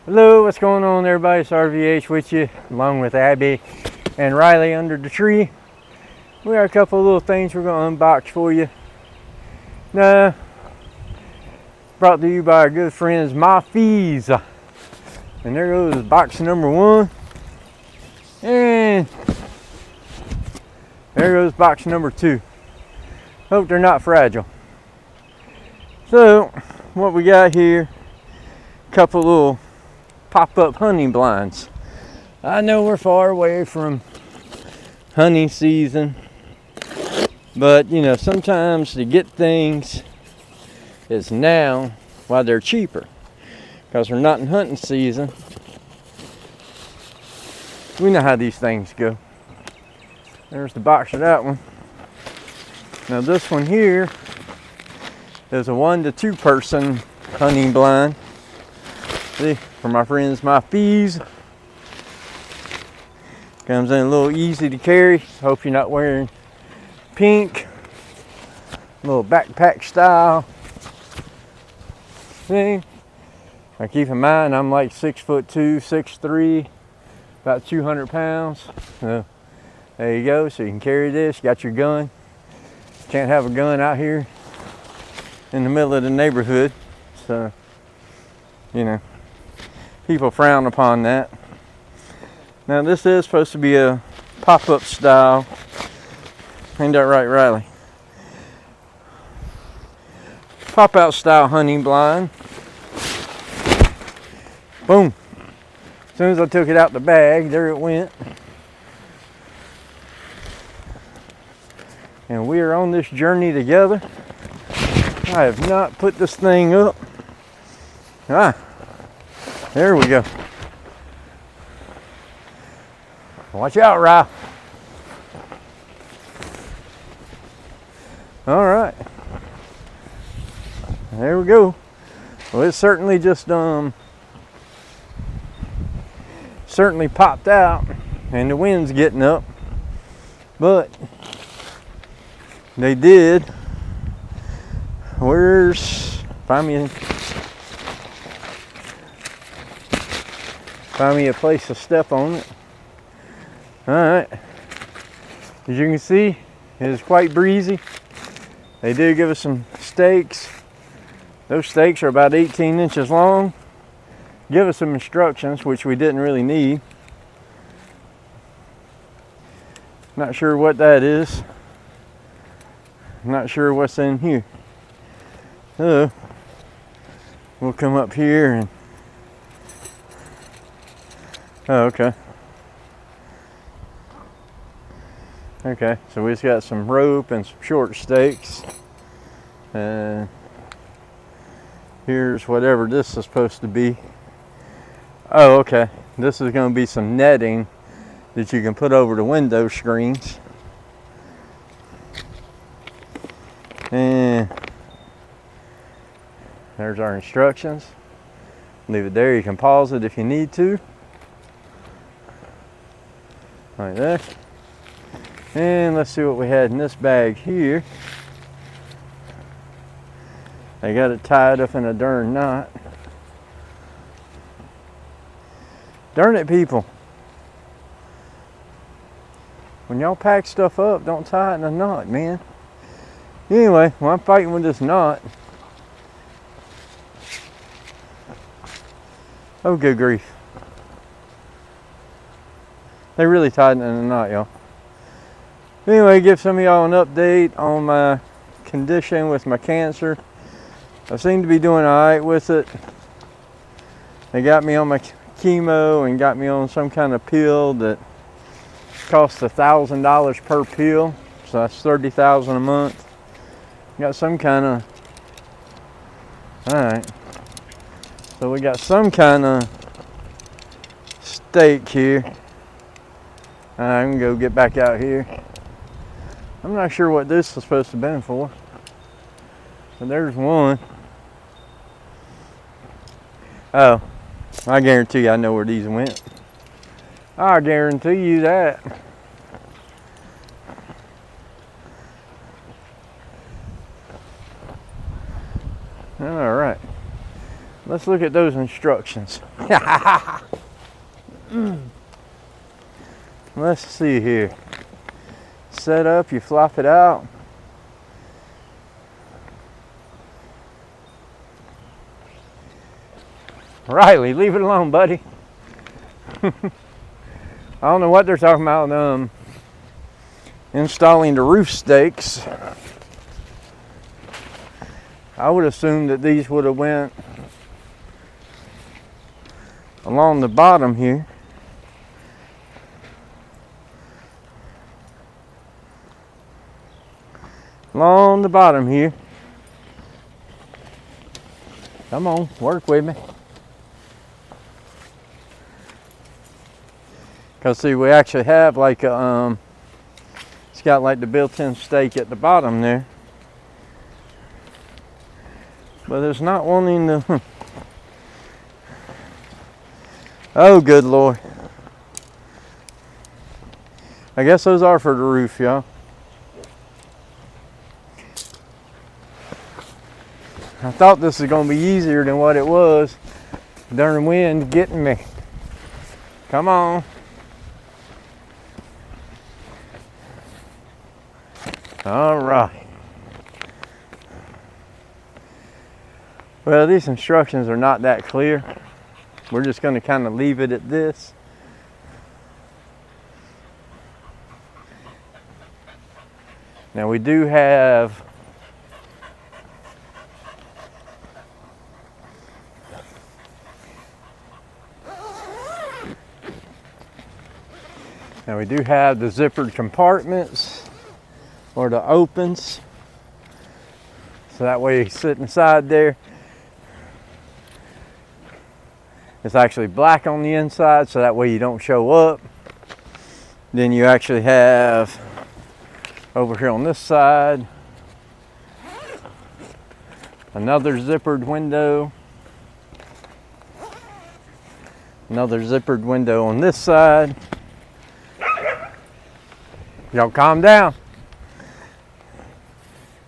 Hello, what's going on everybody? It's RVH with you, along with Abby and Riley under the tree. We got a couple of little things we're going to unbox for you. Brought to you by our good friends Mofeez. And there goes box number one. And there goes box number two. Hope they're not fragile. So, what we got here, a couple little pop-up hunting blinds. I know we're far away from hunting season, but you know, sometimes to get things is now while they're cheaper, because we're not in hunting season. We know how these things go. There's the box of that one. Now this one here is a 1 to 2 person hunting blind. See, for my friends Mofeez. Comes in a little easy to carry. Hope you're not wearing pink. Little backpack style thing. Now keep in mind I'm like 6'2", 6'3", about 200 pounds. So there you go. So you can carry this. You got your gun. Can't have a gun out here in the middle of the neighborhood. So, you know, people frown upon that. Now this is supposed to be a pop-up style. Ain't that right, Riley? Pop-out style hunting blind. Boom. As soon as I took it out the bag, there it went. And we are on this journey together. I have not put this thing up. There we go. Watch out, Rye. All right. There we go. Well, it certainly just certainly popped out, and the wind's getting up. But they did. Find me a place to step on it. All right. As you can see, it is quite breezy. They did give us some stakes. Those stakes are about 18 inches long. Give us some instructions, which we didn't really need. Not sure what that is. Not sure what's in here. So we'll come up here and okay, so we just got some rope and some short stakes, and here's whatever this is supposed to be. Oh, okay, this is going to be some netting that you can put over the window screens. And there's our instructions. Leave it there. You can pause it if you need to. Like that. And let's see what we had in this bag here. They got it tied up in a darn knot. Darn it, people. When y'all pack stuff up, don't tie it in a knot, man. Anyway, well, I'm fighting with this knot. Oh, good grief. They really tied it in a knot, y'all. Anyway, give some of y'all an update on my condition with my cancer. I seem to be doing all right with it. They got me on my chemo and got me on some kind of pill that costs $1,000 per pill. So that's $30,000 a month. Got some kind of, all right. So we got some kind of stake here. I'm gonna go get back out here. I'm not sure what this is supposed to be for, but there's one. Oh, I guarantee you I know where these went. I guarantee you that. All right. Let's look at those instructions. Let's see here. Set up, you flop it out. Riley, leave it alone, buddy. I don't know what they're talking about installing the roof stakes. I would assume that these would have went along the bottom here. Along the bottom here. Come on, work with me. Because see, we actually have like a, it's got like the built-in stake at the bottom there. But it's not wanting to, oh good Lord. I guess those are for the roof, y'all. I thought this was gonna be easier than what it was. Darn wind getting me. Come on. All right. Well, these instructions are not that clear. We're just going to kind of leave it at this. Now we do have the zippered compartments or the opens. So that way you sit inside there. It's actually black on the inside, so that way you don't show up. Then you actually have over here on this side another zippered window. Another zippered window on this side. Y'all calm down.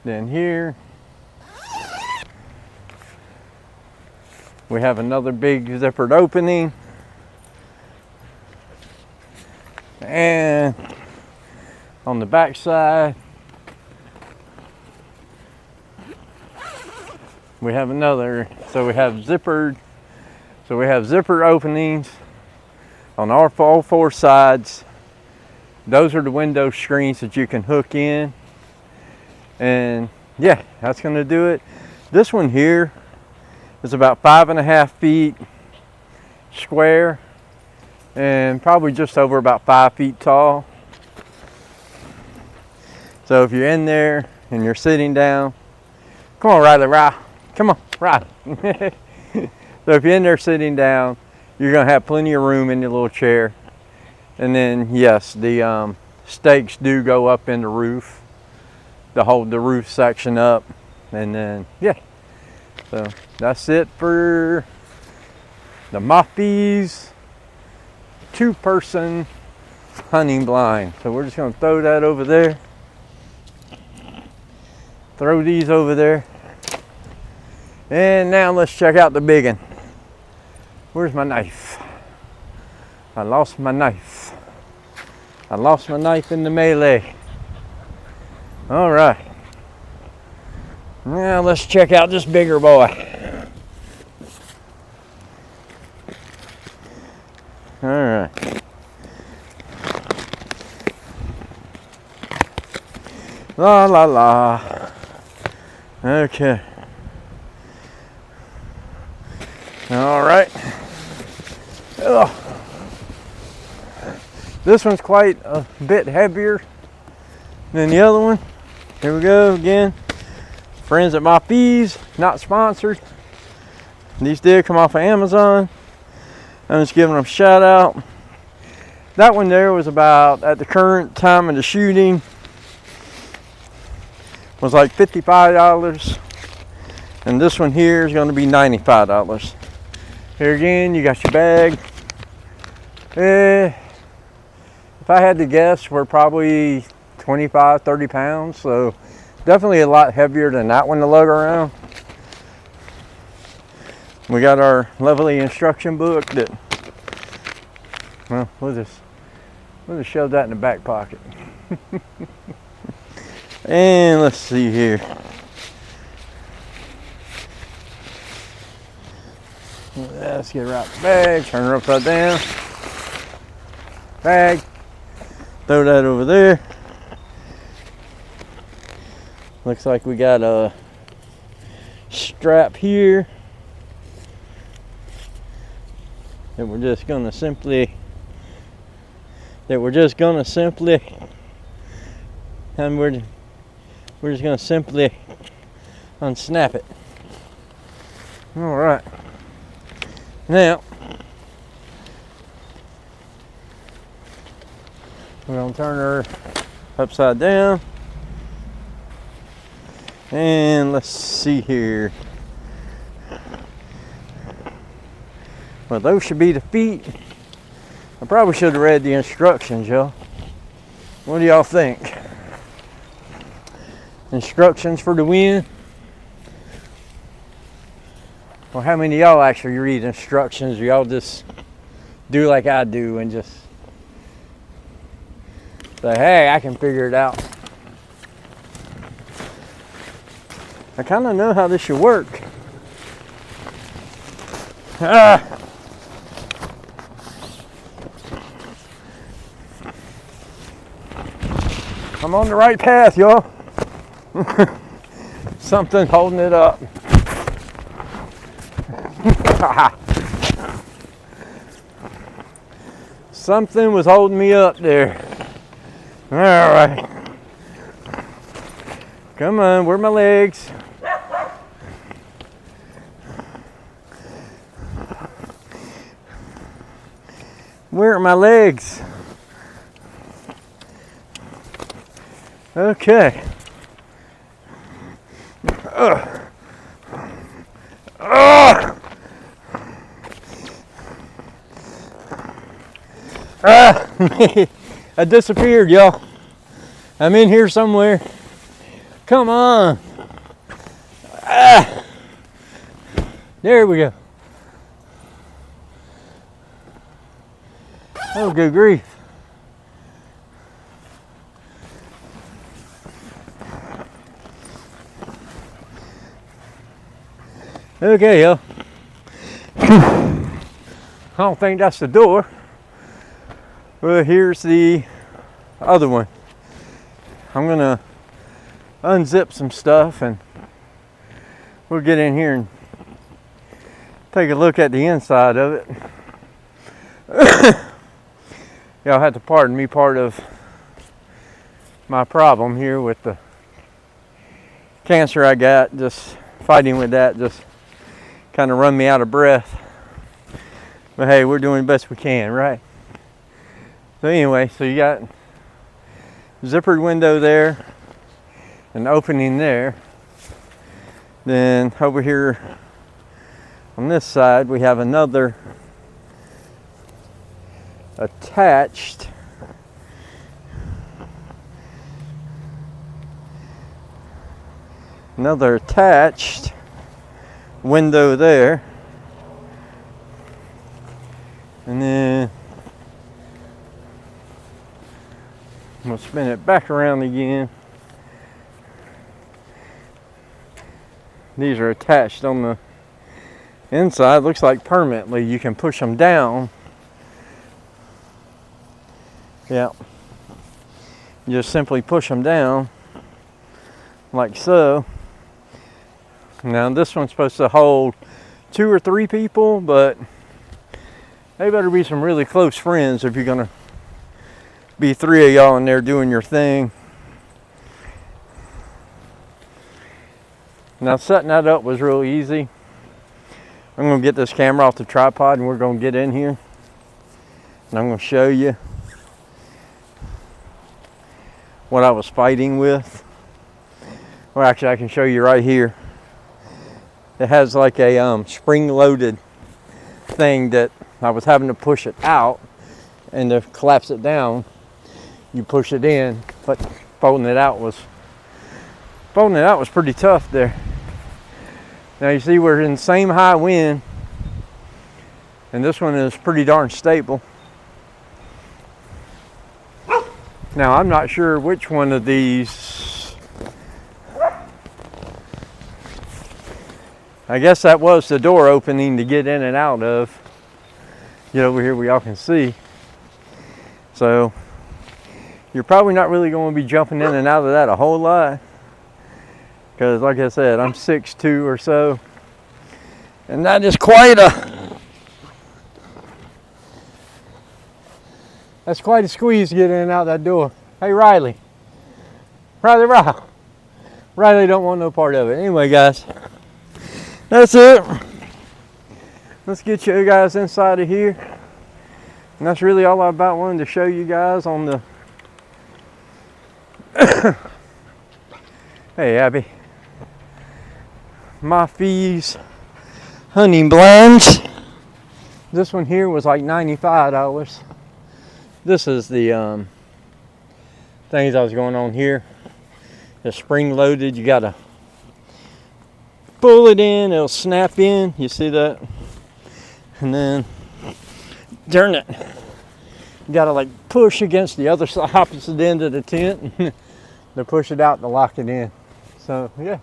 Then here we have another big zippered opening. And on the back side we have another, so we have zippered openings on all four sides. Those are the window screens that you can hook in. And yeah, that's gonna do it. This one here is about 5.5 feet square and probably just over about 5 feet tall. So if you're in there and you're sitting down, come on Riley, come on, Riley. So if you're in there sitting down, you're gonna have plenty of room in your little chair. And then yes, the stakes do go up in the roof to hold the roof section up. And then yeah, so that's it for the Mofeez 2-person hunting blind. So we're just gonna throw that over there. Throw these over there. And now let's check out the big one. Where's my knife? I lost my knife. I lost my knife in the melee. All right. Now let's check out this bigger boy. All right. La la la. Okay. All right. Ugh. This one's quite a bit heavier than the other one. Here we go again. Friends at Mofeez, not sponsored. These did come off of Amazon. I'm just giving them a shout out. That one there was about, at the current time of the shooting, was like $55. And this one here is going to be $95. Here again, you got your bag. If I had to guess, we're probably 25, 30 pounds. So definitely a lot heavier than that one to lug around. We got our lovely instruction book that, well, we'll just shove that in the back pocket. And let's see here. Let's get her out the bag, turn her upside down. Bag, throw that over there. Looks like we got a strap here that we're just gonna simply and we're just gonna simply unsnap it. All right, now we're gonna turn her upside down, and let's see here. Well, those should be the feet. I probably should have read the instructions, y'all. What do y'all think? Instructions for the win? Well, how many of y'all actually read instructions, or y'all just do like I do and just say, hey, I can figure it out? I kind of know how this should work. I'm on the right path, y'all. Something holding it up. Something was holding me up there. All right. Come on, where are my legs? Where are my legs? Okay. I disappeared, y'all. I'm in here somewhere. Come on. There we go. Oh, good grief. Okay, y'all. I don't think that's the door. Well, here's the other one. I'm gonna unzip some stuff and we'll get in here and take a look at the inside of it. Y'all have to pardon me, part of my problem here with the cancer I got, just fighting with that just kind of run me out of breath. But hey, we're doing the best we can, right? So anyway, so you got zippered window there, an opening there. Then over here on this side, we have another attached window there. And then we'll spin it back around again. These are attached on the inside. Looks like permanently. You can push them down. Yeah. You just simply push them down like so. Now this one's supposed to hold 2 or 3 people, but they better be some really close friends if you're gonna be 3 of y'all in there doing your thing. Now setting that up was real easy. I'm gonna get this camera off the tripod and we're gonna get in here and I'm gonna show you what I was fighting with. Well, actually I can show you right here. It has like a spring-loaded thing that I was having to push it out, and to collapse it down, you push it in. But folding it out was pretty tough there. Now you see we're in the same high wind And this one is pretty darn stable. Now I'm not sure which one of these. I guess that was the door opening to get in and out of. Get over here where y'all can see. So you're probably not really going to be jumping in and out of that a whole lot. Because like I said, I'm 6'2" or so. And that is quite that's quite a squeeze to get in and out that door. Hey Riley. Riley don't want no part of it. Anyway guys, that's it. Let's get you guys inside of here. And that's really all I about wanted to show you guys on the Hey Abby. Mofeez Hunting blinds. This one here was like $95. This is the things I was going on here. The spring loaded, you gotta pull it in, it'll snap in, you see that? And then turn it. You gotta like push against the other side, opposite end of the tent to push it out to lock it in. So yeah.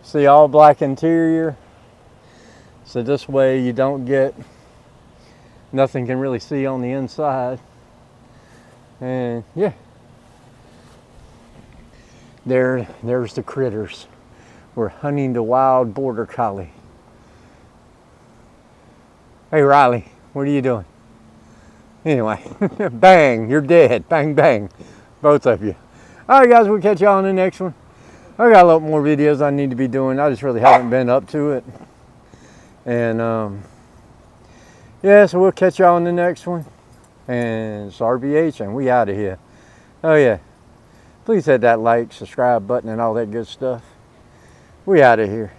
See, all black interior. So this way you don't get, nothing can really see on the inside. And yeah. There's the critters. We're hunting the wild border collie. Hey Riley, what are you doing? Anyway, bang, you're dead. Bang, bang. Both of you. All right, guys, we'll catch y'all on the next one. I got a lot more videos I need to be doing. I just really haven't been up to it. And yeah, so we'll catch y'all on the next one. And it's RBH, and we out of here. Oh yeah, please hit that like, subscribe button, and all that good stuff. We out of here.